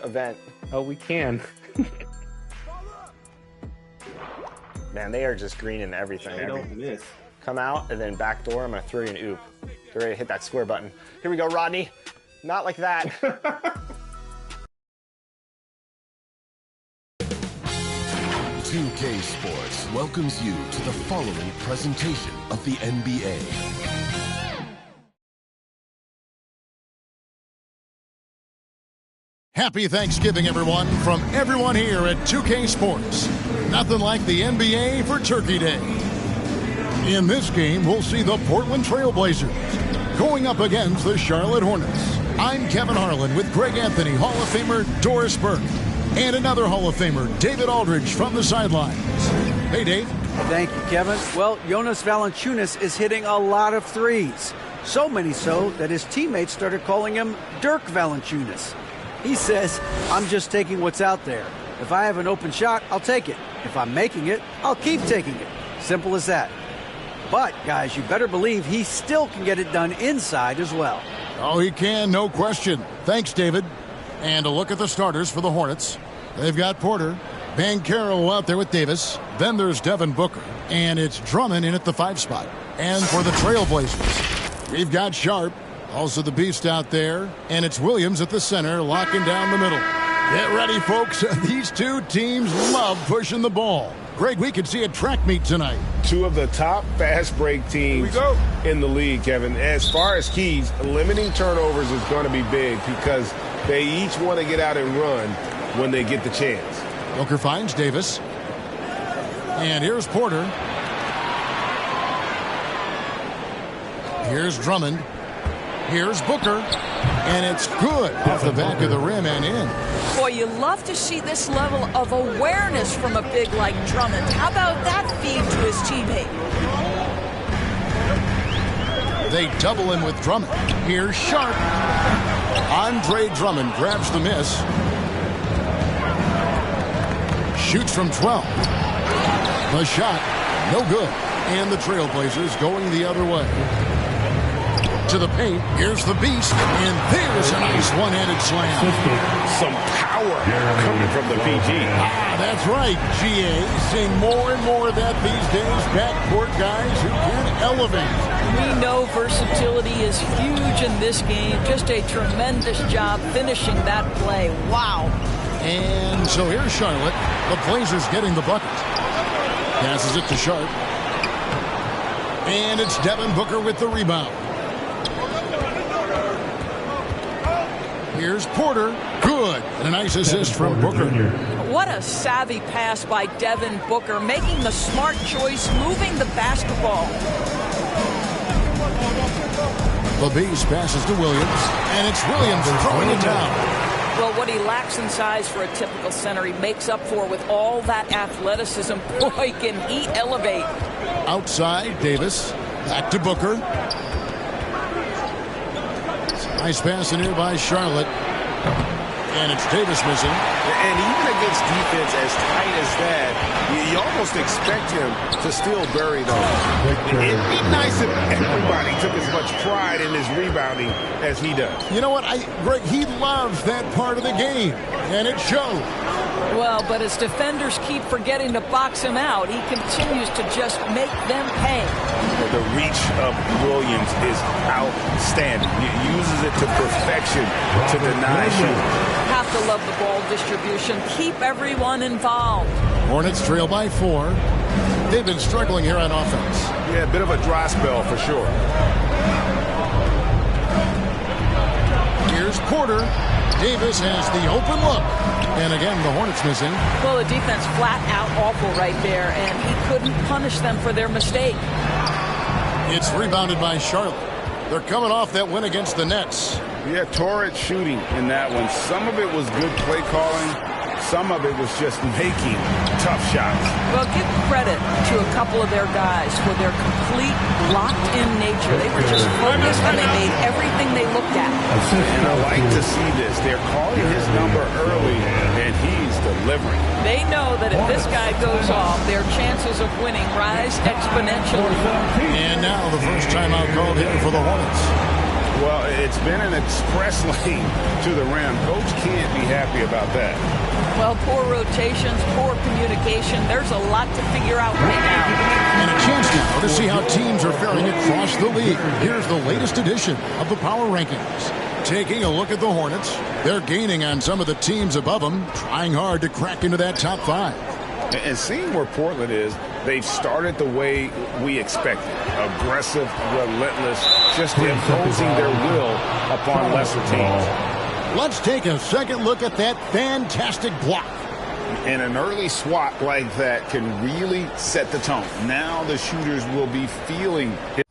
event. Oh, we can. Man, they are just greening everything. They don't miss. Come out and then back door. I'm gonna throw you an oop. Get ready to hit that square button. Here we go, Rodney. Not like that. 2K Sports welcomes you to the following presentation of the NBA. Happy Thanksgiving, everyone, from everyone here at 2K Sports. Nothing like the NBA for Turkey Day. In this game, we'll see the Portland Trail Blazers going up against the Charlotte Hornets. I'm Kevin Harlan with Greg Anthony, Hall of Famer Doris Burke, and another Hall of Famer, David Aldridge, from the sidelines. Hey, Dave. Thank you, Kevin. Well, Jonas Valanciunas is hitting a lot of threes. So many so that his teammates started calling him Dirk Valanciunas. He says, I'm just taking what's out there. If I have an open shot, I'll take it. If I'm making it, I'll keep taking it. Simple as that. But, guys, you better believe he still can get it done inside as well. Oh, he can, no question. Thanks, David. And a look at the starters for the Hornets. They've got Porter, Banchero out there with Davis. Then there's Devin Booker. And it's Drummond in at the 5 spot. And for the Trailblazers, we've got Sharp, also the Beast out there. And it's Williams at the center, locking down the middle. Get ready, folks. These two teams love pushing the ball. Greg, we could see a track meet tonight. Two of the top fast break teams in the league, Kevin. As far as keys, limiting turnovers is going to be big because they each want to get out and run when they get the chance. Booker finds Davis. And here's Porter. Here's Drummond. Here's Booker. And it's good off the back of the rim and in. Boy, you love to see this level of awareness from a big like Drummond. How about that feed to his teammate? They double him with Drummond. Here's Sharp. Andre Drummond grabs the miss. Shoots from 12. The shot, no good. And the Trailblazers going the other way. To the paint, here's the Beast, and there's a nice one-handed slam. Some power coming from the PG. That's right, GA. Seeing more and more of that these days. Backcourt guys who can elevate. We know versatility is huge in this game. Just a tremendous job finishing that play. Wow. And so here's Charlotte. The Blazers getting the bucket. Passes it to Sharp. And it's Devin Booker with the rebound. Here's Porter. Good. And a nice assist from Booker. What a savvy pass by Devin Booker, making the smart choice, moving the basketball. The Beast passes to Williams, and it's Williams throwing it down. Well, what he lacks in size for a typical center, he makes up for with all that athleticism. Boy, can he elevate. Outside, Davis. Back to Booker. Nice pass in here by Charlotte. And it's Davis missing. And even against defense as tight as that, you almost expect him to still bury those. It'd be nice if everybody took as much pride in his rebounding as he does. You know what? Greg, he loves that part of the game, and it shows. Well, but as defenders keep forgetting to box him out, he continues to just make them pay. The reach of Williams is outstanding. He uses it to perfection to deny shooting. Have to love the ball distribution. Keep everyone involved. Hornets trail by 4. They've been struggling here on offense. Yeah, a bit of a dry spell for sure. Here's Porter. Davis has the open look. And again, the Hornets missing. Well, the defense flat out awful right there, and he couldn't punish them for their mistake. It's rebounded by Charlotte. They're coming off that win against the Nets. Yeah, torrid shooting in that one. Some of it was good play calling. Some of it was just making tough shots. Well, give credit to a couple of their guys for their complete locked-in nature. They were just focused and they made everything they looked at. And I like to see this. They're calling his number early, and he's delivering. They know that if this guy goes off, their chances of winning rise exponentially. And now the first timeout called here for the Hornets. Well, it's been an express lane to the rim. Coach can't be happy about that. Well, poor rotations, poor communication. There's a lot to figure out right now. And a chance now to see how teams are faring across the league. Here's the latest edition of the Power Rankings. Taking a look at the Hornets, they're gaining on some of the teams above them, trying hard to crack into that top 5. And seeing where Portland is, they've started the way we expected. Aggressive, relentless, just imposing their will upon lesser teams. Let's take a second look at that fantastic block. And an early swat like that can really set the tone. Now the shooters will be feeling it.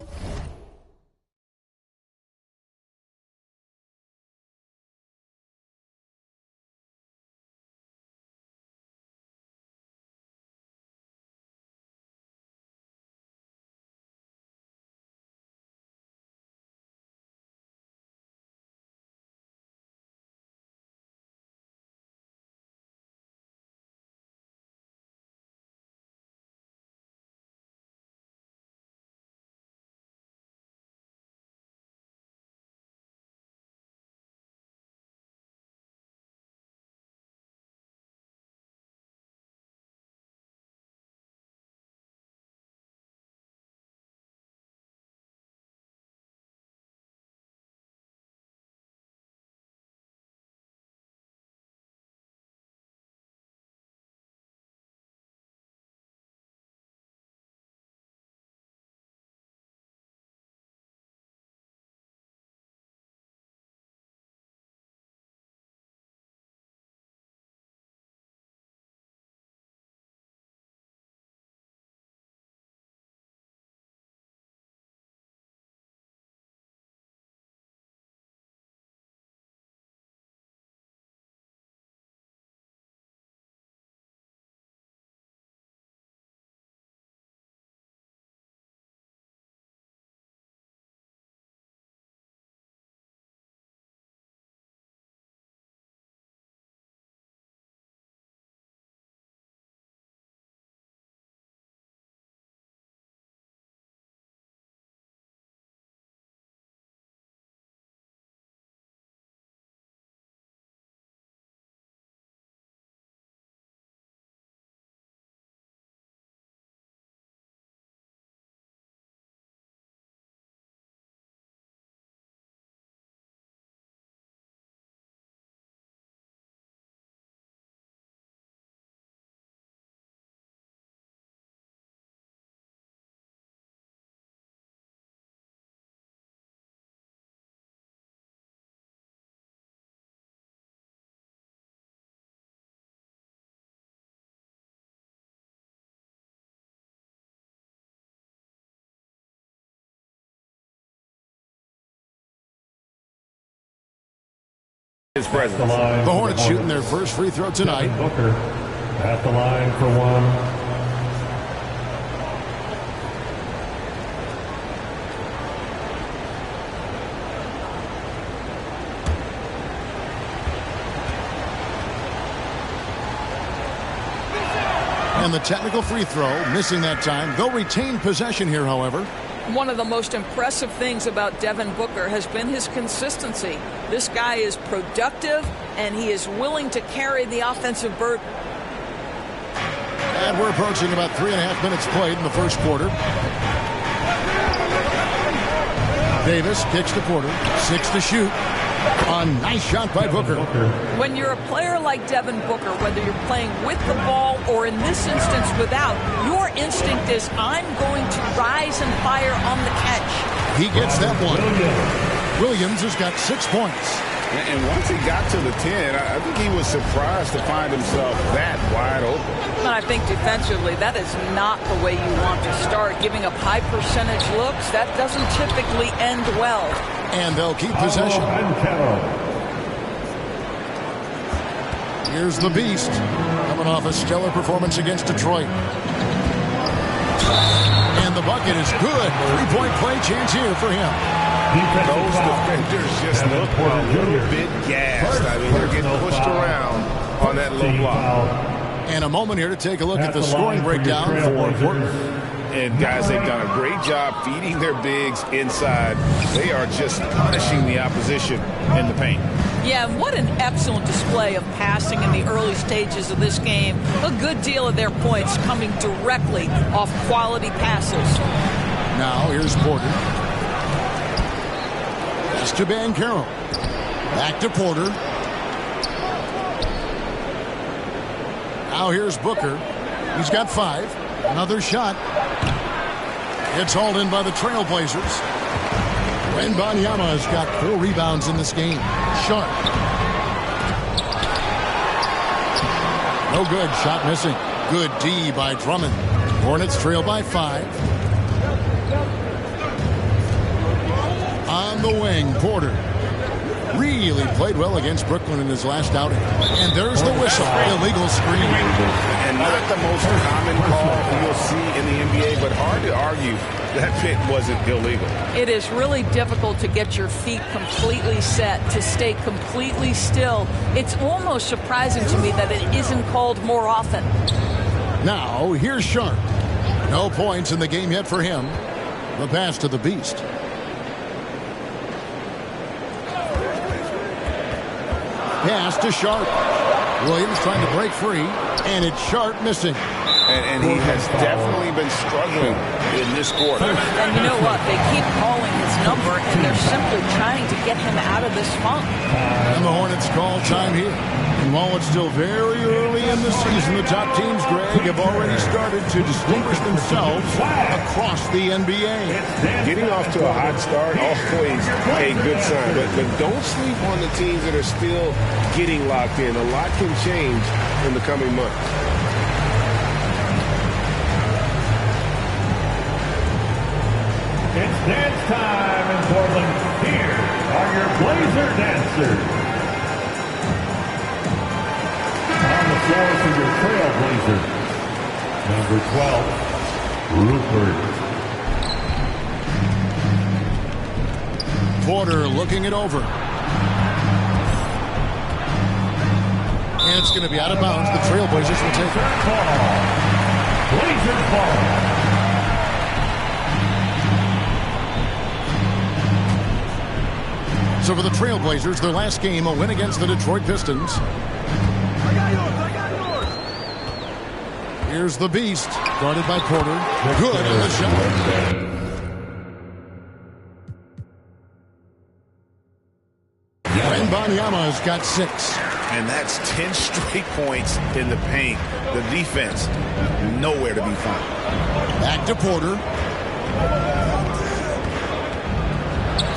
The Hornets shooting their first free throw tonight. Booker at the line for one. And the technical free throw, missing that time. They'll retain possession here, however. One of the most impressive things about Devin Booker has been his consistency. This guy is productive, and he is willing to carry the offensive burden. And we're approaching about 3.5 minutes played in the first quarter. Davis kicks to Porter. 6 to shoot. A nice shot by Booker. When you're a player like Devin Booker, whether you're playing with the ball or in this instance without, your instinct is, I'm going to rise and fire on the catch. He gets that one. Williams has got 6 points. And once he got to the 10, I think he was surprised to find himself that wide open. And I think defensively, that is not the way you want to start. Giving up high percentage looks, that doesn't typically end well. And they'll keep possession. Here's the Beast, coming off a stellar performance against Detroit. And the bucket is good. 3-point play chance here for him. Those defenders just look a little bit gassed. I mean, they're getting pushed around on that low block. And a moment here to take a look at the scoring breakdown for Portland. And, guys, they've done a great job feeding their bigs inside. They are just punishing the opposition in the paint. Yeah, what an excellent display of passing in the early stages of this game. A good deal of their points coming directly off quality passes. Now here's Porter. Pass to Banchero. Back to Porter. Now here's Booker. He's got 5. Another shot. It's hauled in by the Trailblazers. Wembanyama has got 4 rebounds in this game. Sharp. No good. Shot missing. Good D by Drummond. Hornets trail by 5. On the wing, Porter. Really played well against Brooklyn in his last outing. And there's the whistle. Illegal screen. And not the most common call you'll see in the NBA, but hard to argue that pick wasn't illegal. It is really difficult to get your feet completely set, to stay completely still. It's almost surprising to me that it isn't called more often. Now, here's Sharp. No points in the game yet for him. The pass to the Beast. Pass to Sharp. Williams trying to break free, and it's Sharp missing. And he has definitely been struggling in this quarter. And you know what? They keep calling his number, and they're simply trying to get him out of this funk. And the Hornets call time here. And while it's still very early in the season, the top teams, Greg, have already started to distinguish themselves across the NBA. Getting off to a hot start, always a good sign. But don't sleep on the teams that are still getting locked in. A lot can change in the coming months. It's dance time in Portland. Here are your Blazer dancers. On the floor for your Trailblazer. Number 12, Rupert. Porter looking it over. And it's going to be out of bounds. The Trailblazers will take it. Blazers ball. So for the Trailblazers, their last game, a win against the Detroit Pistons. Here's the Beast, guarded by Porter. Good in the shot. Wembanyama has got 6. And that's 10 straight points in the paint. The defense, nowhere to be found. Back to Porter.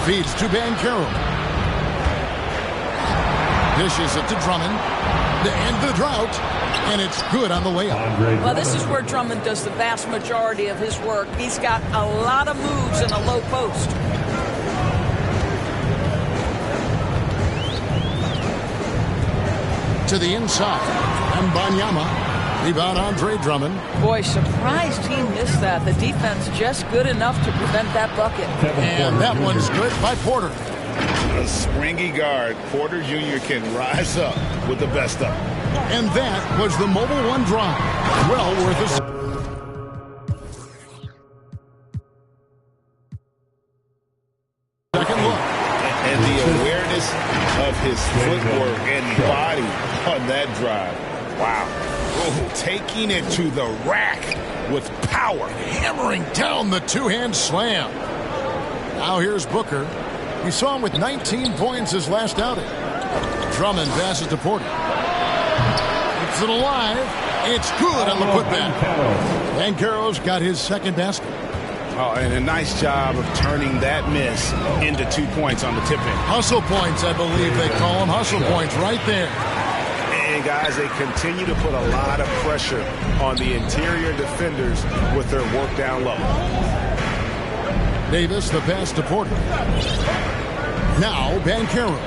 Feeds to Banchero. Dishes it to Drummond. To end the drought. And it's good on the way up. Well, this is where Drummond does the vast majority of his work. He's got a lot of moves in the low post. To the inside. Wembanyama. Rebound Andre Drummond. Boy, surprised he missed that. The defense just good enough to prevent that bucket. And that one's good by Porter. A springy guard, Porter Jr. can rise up with the best of them. And that was the Mobile One drive. Well worth a second look. And the awareness of his footwork and body on that drive. Wow. Oh, taking it to the rack with power. Hammering down the two-hand slam. Now here's Booker. We saw him with 19 points his last outing. Drummond passes to Porter. Keeps it alive. It's good on the putback. Banchero's got his second basket. Oh, and a nice job of turning that miss into 2 points on the tip-in. Hustle points, I believe they call them. Hustle points right there. And, guys, they continue to put a lot of pressure on the interior defenders with their work down low. Davis, the pass to Porter. Now, Banchero.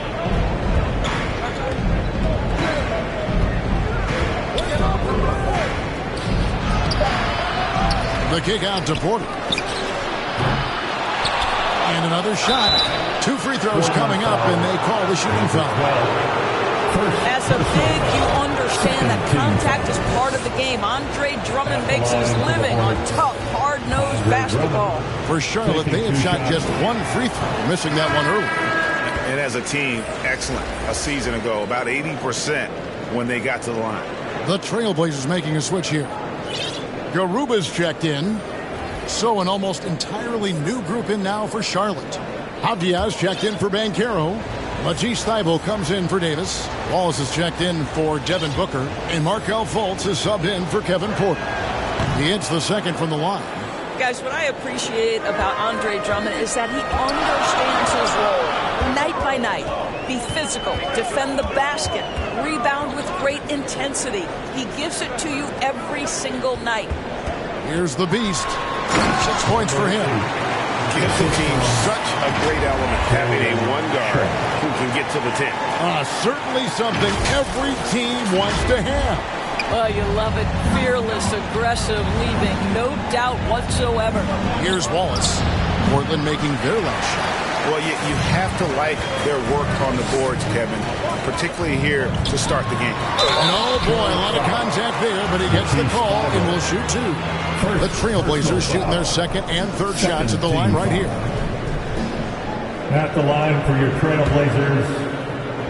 The kick out to Porter. And another shot. 2 free throws coming up, and they call the shooting foul. As a big, you understand that contact is part of the game. Andre Drummond makes his living on tough, hard-nosed basketball. For Charlotte, they have shot just one free throw, missing that one early. And as a team, excellent. A season ago, about 80% when they got to the line. The Trailblazers making a switch here. Garuba's checked in. So an almost entirely new group in now for Charlotte. Avdia's checked in for Banchero. Matisse Thybulle comes in for Davis. Wallace is checked in for Devin Booker. And Markelle Fultz is subbed in for Kevin Porter. He hits the second from the line. Guys, what I appreciate about Andre Drummond is that he understands his role night by night. Be physical, defend the basket, rebound with great intensity. He gives it to you every single night. Here's the beast. 6 points for him. Gives the team such a great element having a one guard who can get to the 10. Certainly something every team wants to have. Oh, you love it. Fearless, aggressive, leaving. No doubt whatsoever. Here's Wallace. Portland making their last shot. Well, you have to like their work on the boards, Kevin, particularly here to start the game. And oh boy, a lot of contact there, but he gets the call and will shoot two. The Trailblazers shooting their second and third shots at the line right here. At the line for your Trailblazers,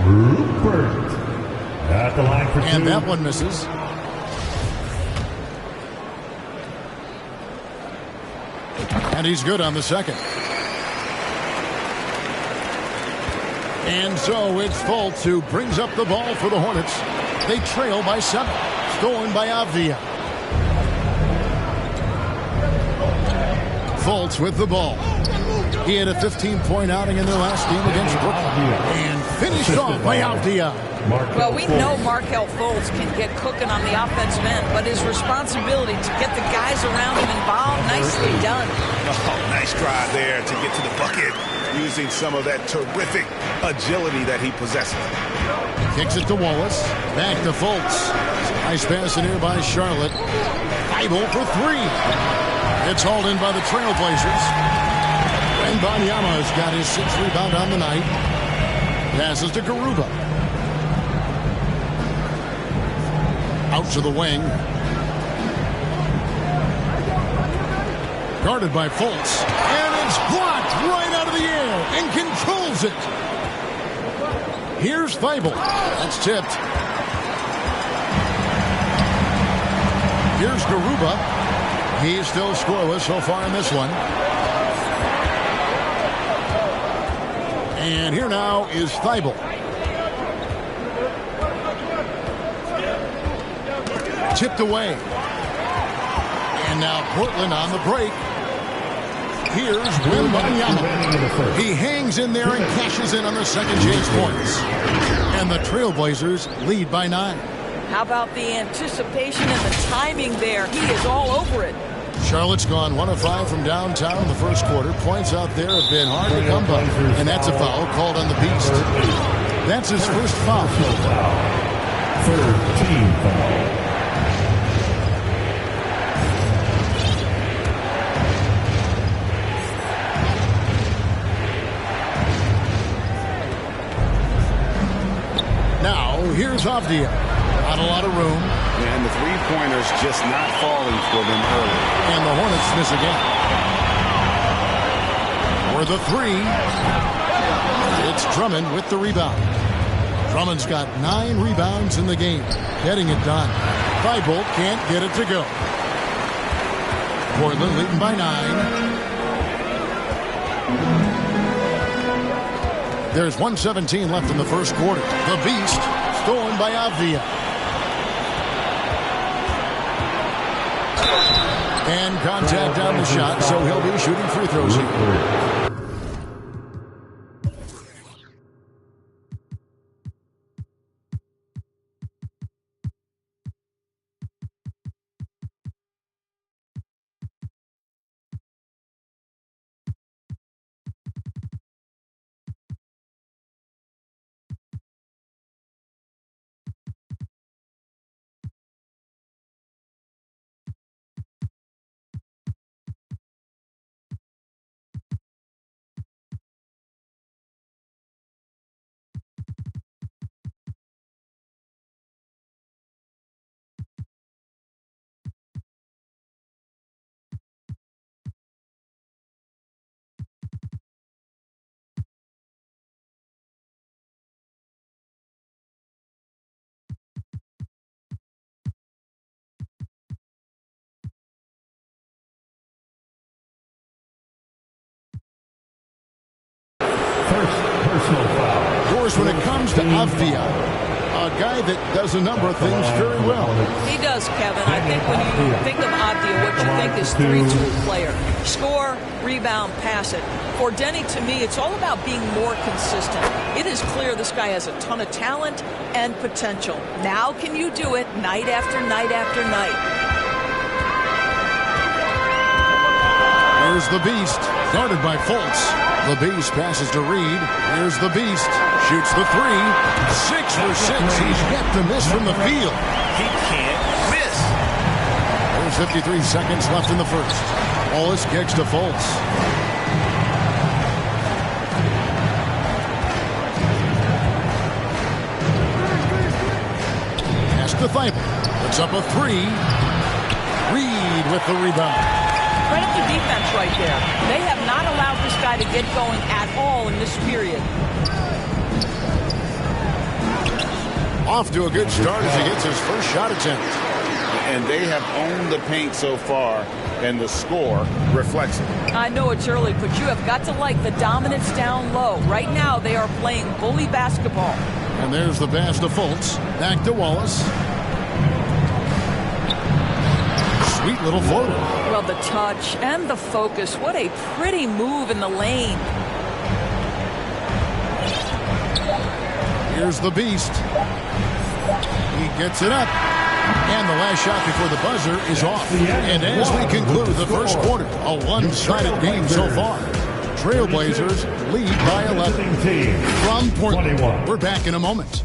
Rupert. At the line for two. And that one misses. And he's good on the second. And so it's Fultz who brings up the ball for the Hornets. They trail by 7. Stolen by Avdia. Fultz with the ball. He had a 15-point outing in their last game against Brooklyn. And finished off by Avdia. Well, we know Markelle Fultz can get cooking on the offensive end, but his responsibility to get the guys around him involved, nicely done. Oh, nice drive there to get to the bucket, using some of that terrific agility that he possesses. Kicks it to Wallace. Back to Fultz. Nice pass in here by Charlotte. Thybulle for 3. It's hauled in by the Trailblazers. And Banyama's got his 6th rebound on the night. Passes to Garuba. Out to the wing. Guarded by Fultz. And it's blocked right out of the air and controls it. Here's Thybulle. That's tipped. Here's Garuba. He's still scoreless so far in this one. And here now is Thybulle. Tipped away. And now Portland on the break. Here's Wembanyama. He hangs in there and cashes in on the second chance points. And the Trailblazers lead by 9. How about the anticipation and the timing there? He is all over it. Charlotte's gone 1 of 5 from downtown in the first quarter. Points out there have been hard to come by. And that's a foul called on the Beast. That's his first foul. Third team foul. Now, here's Avdia. Not a lot of room. And the three-pointers just not falling for them early. And the Hornets miss again. For the 3. It's Drummond with the rebound. Drummond's got 9 rebounds in the game. Getting it done. Thybulle can't get it to go. Portland leading by 9. There's 1:17 left in the first quarter. The Beast stolen by Avdia. And contact on the shot, so he'll be shooting free throws here. Avdia, a guy that does a number of things very well. He does, Kevin. I think when you think of Avdia, what you think is three-tool player. Score, rebound, pass it. For Denny, to me, it's all about being more consistent. It is clear this guy has a ton of talent and potential. Now can you do it night after night after night? Here's the Beast, guarded by Fultz. The Beast passes to Reed. Here's the Beast, shoots the three. 6 for 6. He's yet to miss from the field. He can't miss. There's 53 seconds left in the first. Wallace kicks to Fultz. Pass to Thibault. Puts up a three. Reed with the rebound. Credit the defense right there. They have not allowed this guy to get going at all in this period. Off to a good start as he gets his first shot attempt. And they have owned the paint so far, and the score reflects it. I know it's early, but you have got to like the dominance down low. Right now, they are playing bully basketball. And there's the pass to Fultz. Back to Wallace. Sweet little floater. Well, the touch and the focus. What a pretty move in the lane. Here's the Beast. He gets it up. And the last shot before the buzzer is off. And as we conclude the first quarter, a one-sided game so far. Trailblazers lead by 11. From Portland, we're back in a moment.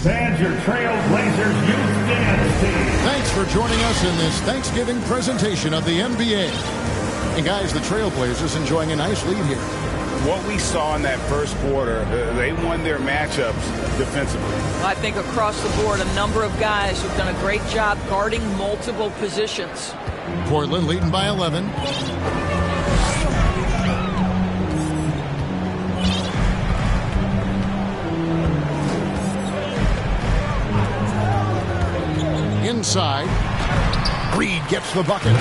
And your Trailblazers Youth Dance Team. Thanks for joining us in this Thanksgiving presentation of the NBA. And guys, the Trailblazers enjoying a nice lead here. What we saw in that first quarter, they won their matchups defensively. I think across the board, a number of guys who've done a great job guarding multiple positions. Portland leading by 11. Inside. Reed gets the bucket.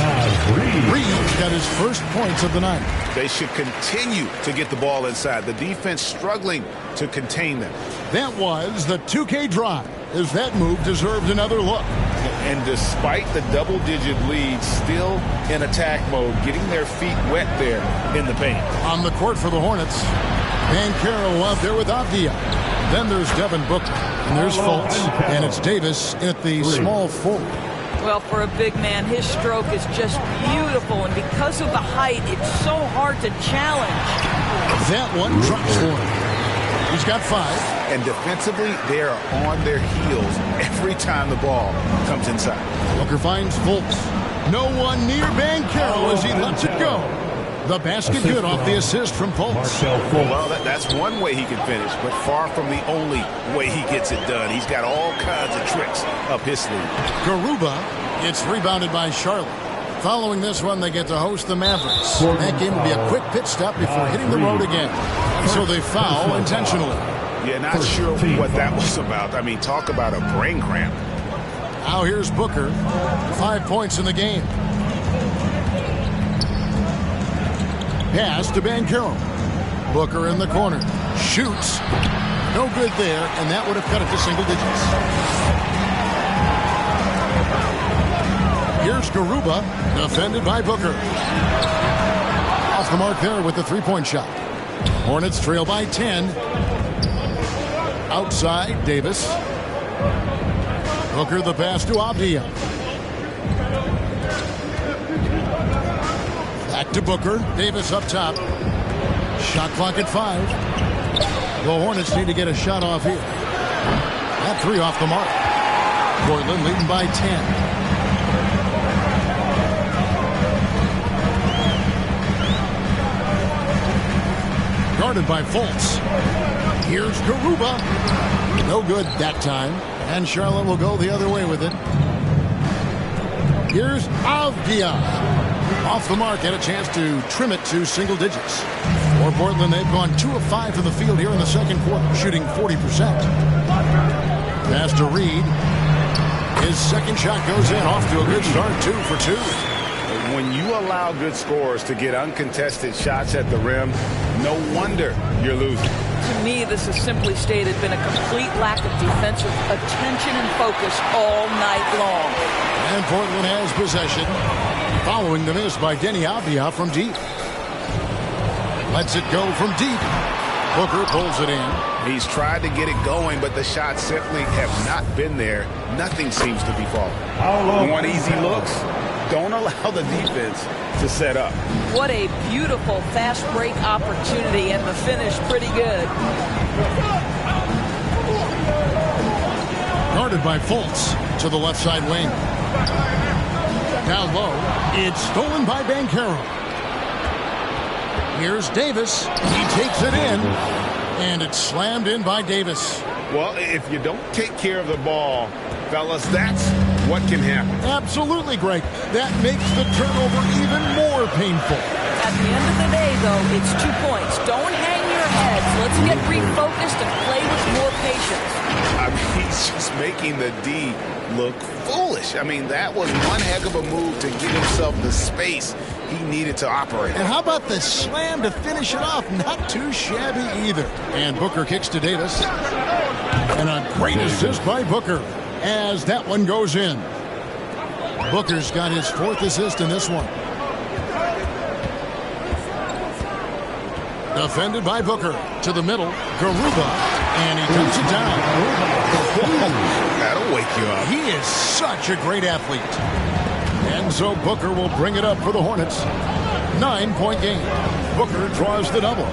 Reed's got his first points of the night. They should continue to get the ball inside. The defense struggling to contain them. That was the 2K drive, as that move deserved another look. And despite the double-digit lead, still in attack mode, getting their feet wet there in the paint. On the court for the Hornets. Banchero out there with Avdia. Then there's Devin Booker. And there's Fultz. And it's Davis at the small forward. Well, for a big man, his stroke is just beautiful. And because of the height, it's so hard to challenge. That one drops for him. He's got 5. And defensively, they are on their heels every time the ball comes inside. Booker finds Fultz. No one near Banchero as he lets it go. The basket good off the assist from Fultz. Well, that's one way he can finish, but far from the only way he gets it done. He's got all kinds of tricks up his sleeve. Garuba gets rebounded by Charlotte. Following this one, they get to host the Mavericks. That game will be a quick pit stop before hitting the road again. So they foul intentionally. Yeah, not sure what that was about. I mean, talk about a brain cramp. Now here's Booker. 5 points in the game. Pass to Banchero. Booker in the corner. Shoots. No good there, and that would have cut it to single digits. Here's Garuba, defended by Booker. Off the mark there with the three-point shot. Hornets trail by 10. Outside, Davis. Booker the pass to Avdia. Back to Booker. Davis up top. Shot clock at 5. The Hornets need to get a shot off here. That 3 off the mark. Portland leading by 10. Guarded by Fultz. Here's Garuba. No good that time. And Charlotte will go the other way with it. Here's Avdia. Off the mark, had a chance to trim it to single digits. For Portland, they've gone 2 of 5 from the field here in the second quarter, shooting 40%. Pass to Reed. His second shot goes in, off to a good start, 2 for 2. When you allow good scorers to get uncontested shots at the rim, no wonder you're losing. To me, this has simply stated been a complete lack of defensive attention and focus all night long. And Portland has possession, following the miss by Denny Avdia from deep. Lets it go from deep. Booker pulls it in. He's tried to get it going, but the shots simply have not been there. Nothing seems to be falling. Want easy looks? Don't allow the defense to set up. What a beautiful fast break opportunity, and the finish pretty good. Guarded by Fultz to the left side wing. Down low, it's stolen by Banchero. Here's Davis. He takes it in, and it's slammed in by Davis. Well, if you don't take care of the ball, fellas, that's what can happen. Absolutely, Greg. That makes the turnover even more painful. At the end of the day, though, it's 2 points. Don't hang your heads. Let's get refocused and play with more patience. I mean, he's just making the D look foolish. I mean, that was one heck of a move to give himself the space he needed to operate. And how about the slam to finish it off? Not too shabby either. And Booker kicks to Davis. And a great assist by Booker as that one goes in. Booker's got his 4th assist in this one. Defended by Booker to the middle. Garuba, and he dumps it down. That'll wake you up. He is such a great athlete. And so Booker will bring it up for the Hornets. 9-point game. Booker draws the double.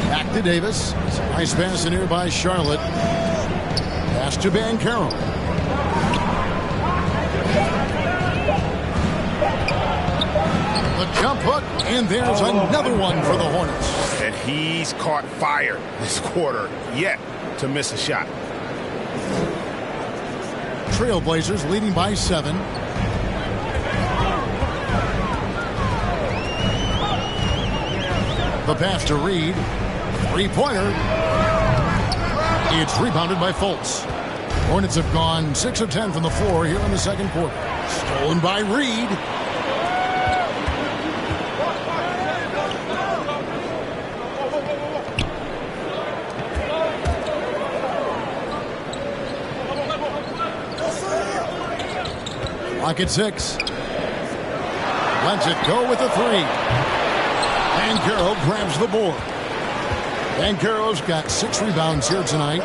Back to Davis. Nice pass in here by Charlotte. Pass to Banchero. The jump hook, and there's another one for the Hornets. And he's caught fire this quarter, yet to miss a shot. Trailblazers leading by 7. The pass to Reed. 3-pointer. It's rebounded by Fultz. Hornets have gone 6 of 10 from the floor here in the second quarter. Stolen by Reed. Clock at 6. Lets it go with a 3. Banchero grabs the board. Banchero's got 6 rebounds here tonight.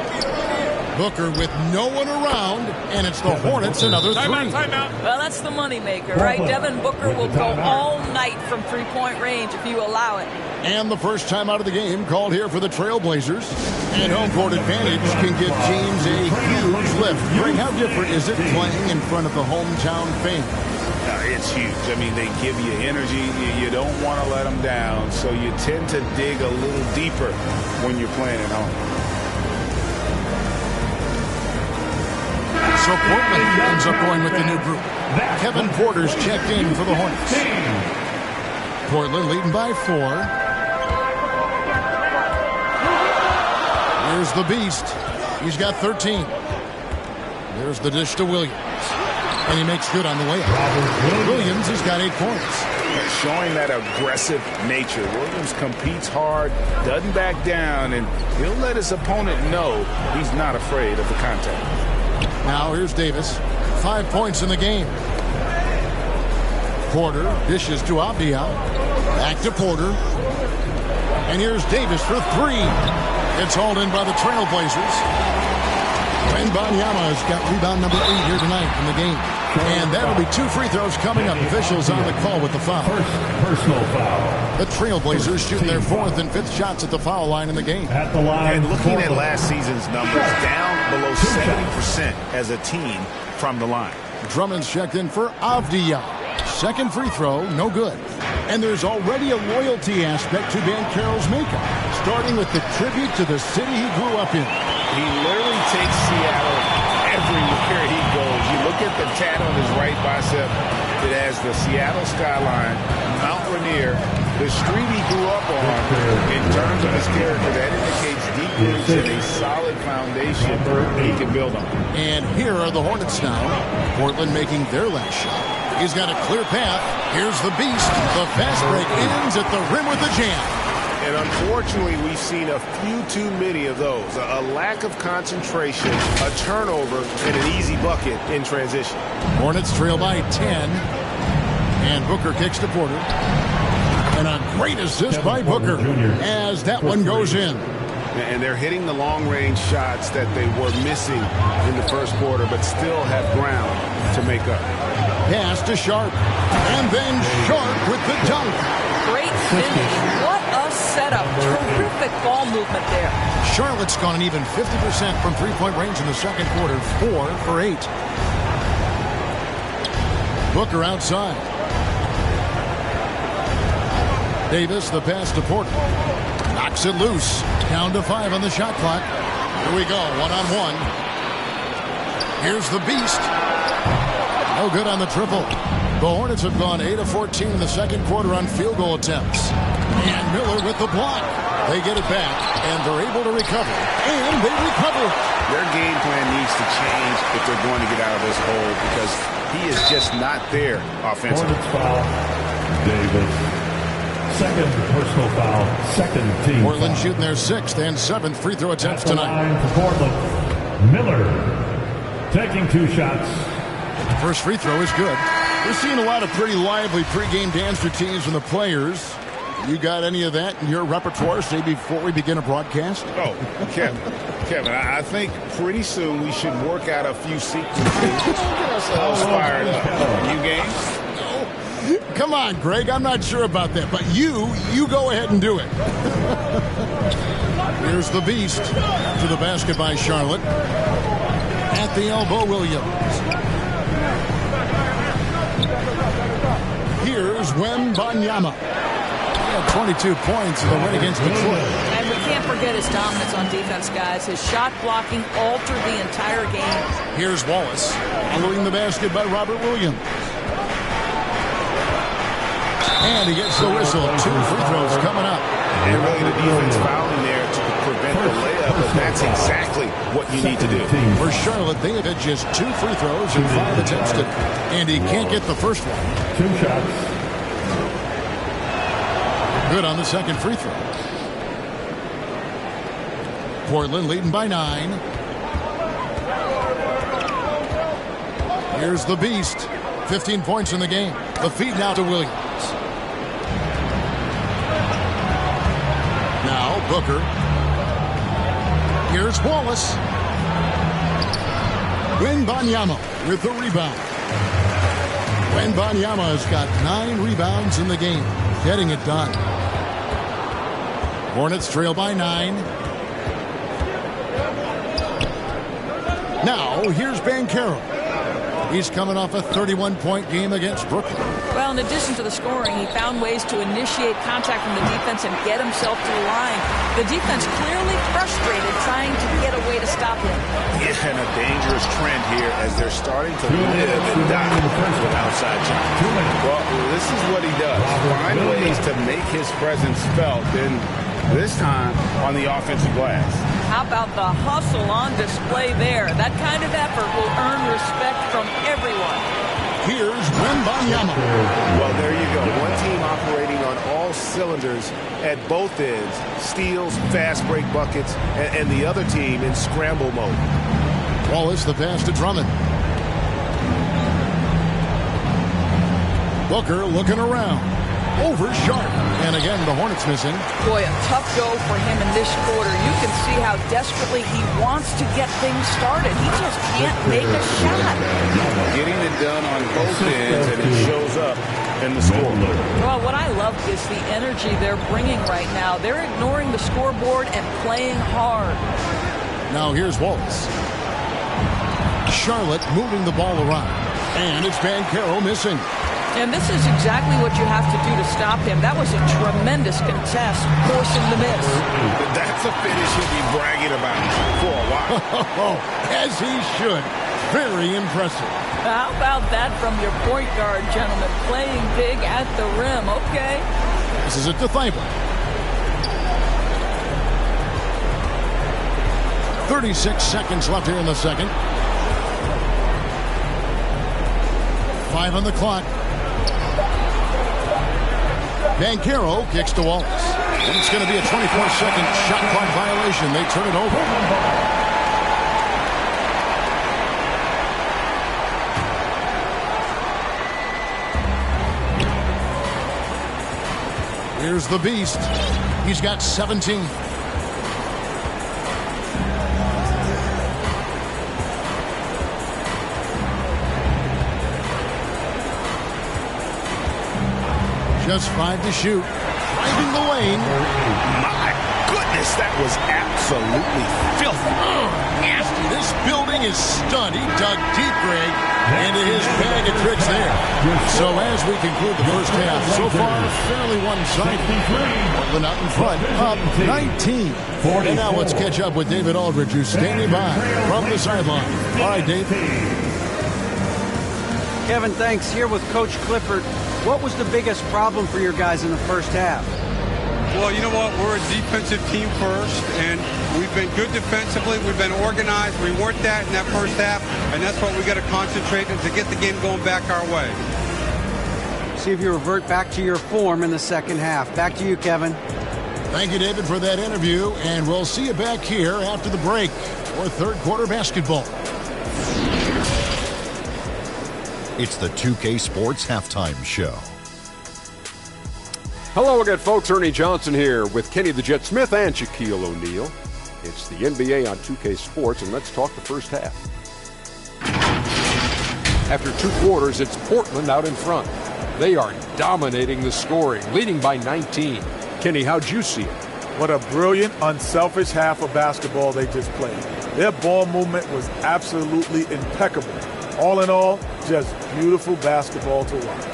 Booker with no one around, and it's the Hornets another 3. Well, that's the moneymaker, right? Devin Booker will go all night from three-point range if you allow it. And the first time out of the game called here for the Trailblazers. And home court advantage can give teams a huge lift. Greg, how different is it playing in front of the hometown fans? It's huge. I mean, they give you energy. You don't want to let them down, so you tend to dig a little deeper when you're playing at home. So Portland ends up going with the new group. Kevin Porter's checked in for the Hornets. Portland leading by 4. Here's the Beast. He's got 13. There's the dish to Williams. And he makes good on the way up. Williams has got 8 points. Showing that aggressive nature. Williams competes hard, doesn't back down, and he'll let his opponent know he's not afraid of the contact. Now here's Davis. 5 points in the game. Porter dishes to Avdia. Back to Porter. And here's Davis for 3. It's hauled in by the Trailblazers. Wembanyama has got rebound number 8 here tonight in the game. And that'll be 2 free throws coming up. Officials on the call with the foul. Personal foul. The Trailblazers shooting their 4th and 5th shots at the foul line in the game. At the line. And looking at last season's numbers, down below 70% as a team from the line. Drummond's checked in for Avdia. Second free throw, no good. And there's already a loyalty aspect to Banchero's makeup, starting with the tribute to the city he grew up in. He literally takes Seattle everywhere he goes. You look at the tat on his right bicep. It has the Seattle skyline, Mount Rainier, the street he grew up on. In terms of his character, that indicates deep roots and a solid foundation he can build on. And here are the Hornets now. Portland making their last shot. He's got a clear path. Here's the beast. The fast break ends at the rim with the jam. And unfortunately, we've seen a few too many of those. A lack of concentration, a turnover, and an easy bucket in transition. Hornets trail by 10. And Booker kicks to Porter. And a great assist by Booker as that one goes in. And they're hitting the long-range shots that they were missing in the first quarter, but still have ground to make up. Pass to Sharp. And then Sharp with the dunk. Great finish. What a setup. Terrific ball movement there. Charlotte's gone an even 50% from three-point range in the second quarter. 4 for 8. Booker outside. Davis, the pass to Porter. Knocks it loose. Down to 5 on the shot clock. Here we go, one-on-one. Here's the beast. No good on the triple. The Hornets have gone 8 of 14 in the second quarter on field goal attempts. And Miller with the block. They get it back, and they're able to recover. And they recover. Their game plan needs to change if they're going to get out of this hole because he is just not there offensively. Hornets foul. Davis. Second personal foul. Second team Portland foul. shooting their 6th and 7th free throw attempts At the tonight. line for Portland. Miller taking 2 shots. First free throw is good. We're seeing a lot of pretty lively pregame dance routines from the players. You got any of that in your repertoire, say, before we begin a broadcast? Oh, Kevin, I think pretty soon we should work out a few sequences. Get ourselves fired up. You game? Come on, Greg. I'm not sure about that, but you go ahead and do it. Here's the beast to the basket by Charlotte. At the elbow, Williams. Here's Wembanyama. He had 22 points in the win against Detroit. And we can't forget his dominance on defense, guys. His shot blocking altered the entire game. Here's Wallace. Following the basket by Robert Williams. And he gets the whistle. 2 free throws coming up. And really the defense fouling there to prevent the layup, but that's exactly what you need to do. For Charlotte, they have had just 2 free throws and 5 attempts to, and he can't get the first one. 2 shots. Good on the second free throw. Portland leading by 9. Here's the beast. 15 points in the game. The feed now to Williams. Now Booker. Here's Wallace. Wembanyama with the rebound. Wembanyama has got 9 rebounds in the game. Getting it done. Hornets trail by 9. Now here's Banchero. He's coming off a 31-point game against Brooklyn. Well, in addition to the scoring, he found ways to initiate contact from the defense and get himself to the line. The defense clearly frustrated trying to get a way to stop him. Yeah, and a dangerous trend here as they're starting to live and die with outside shots. Well, this is what he does. Find ways to make his presence felt, and this time on the offensive glass. How about the hustle on display there? That kind of effort will earn respect from everyone. Here's Wembanyama. Well, there you go. One team operating on all cylinders at both ends. Steals, fast break buckets, and the other team in scramble mode. Wallace, the pass to Drummond. Booker looking around. Over Sharp. And again, the Hornets missing. Boy, a tough go for him in this quarter. You can see how desperately he wants to get things started. He just can't make a shot. Getting it done on both ends, and it shows up in the score. Well, what I love is the energy they're bringing right now. They're ignoring the scoreboard and playing hard. Now here's Wallace. Charlotte moving the ball around. And it's Banchero missing. And this is exactly what you have to do to stop him. That was a tremendous contest, forcing the miss. That's a finish he'll be bragging about for a while. As he should. Very impressive. How about that from your point guard, gentlemen? Playing big at the rim, okay? This is it to Thibault. 36 seconds left here in the second. 5 on the clock. Banchero kicks to Wallace. And it's going to be a 24-second shot clock violation. They turn it over. Here's the Beast. He's got 17. Just 5 to shoot. Driving the lane. My goodness, that was absolutely filthy. Nasty. This building is stunned. He dug deep, Greg, into his bag of tricks there. So as we conclude the first half, so far, fairly one-sided. Portland out in front, up 19. And now let's catch up with David Aldridge, who's standing by from the sideline. All right, Dave. Kevin, thanks. Here with Coach Clifford. What was the biggest problem for your guys in the first half? Well, you know what? We're a defensive team first, and we've been good defensively. We've been organized. We weren't that in that first half, and that's what we got to concentrate on to get the game going back our way. See if you revert back to your form in the second half. Back to you, Kevin. Thank you, David, for that interview, and we'll see you back here after the break for third quarter basketball. It's the 2K Sports Halftime Show. Hello again, folks. Ernie Johnson here with Kenny the Jet Smith and Shaquille O'Neal. It's the NBA on 2K Sports, and let's talk the first half. After 2 quarters, it's Portland out in front. They are dominating the scoring, leading by 19. Kenny, how'd you see it? What a brilliant, unselfish half of basketball they just played. Their ball movement was absolutely impeccable. All in all, just beautiful baskall to watch.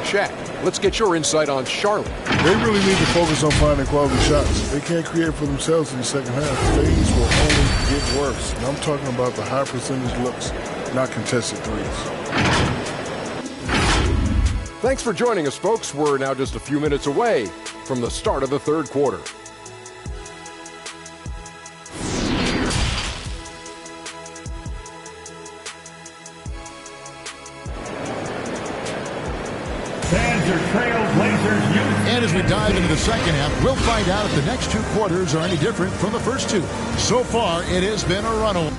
Shaq, let's get your insight on Charlotte. They really need to focus on finding quality shots. They can't create for themselves in the second half. Things will only get worse. And I'm talking about the high percentage looks, not contested threes. Thanks for joining us, folks. We're now just a few minutes away from the start of the third quarter. And as we dive into the second half, we'll find out if the next 2 quarters are any different from the first 2. So far, it has been a runaway.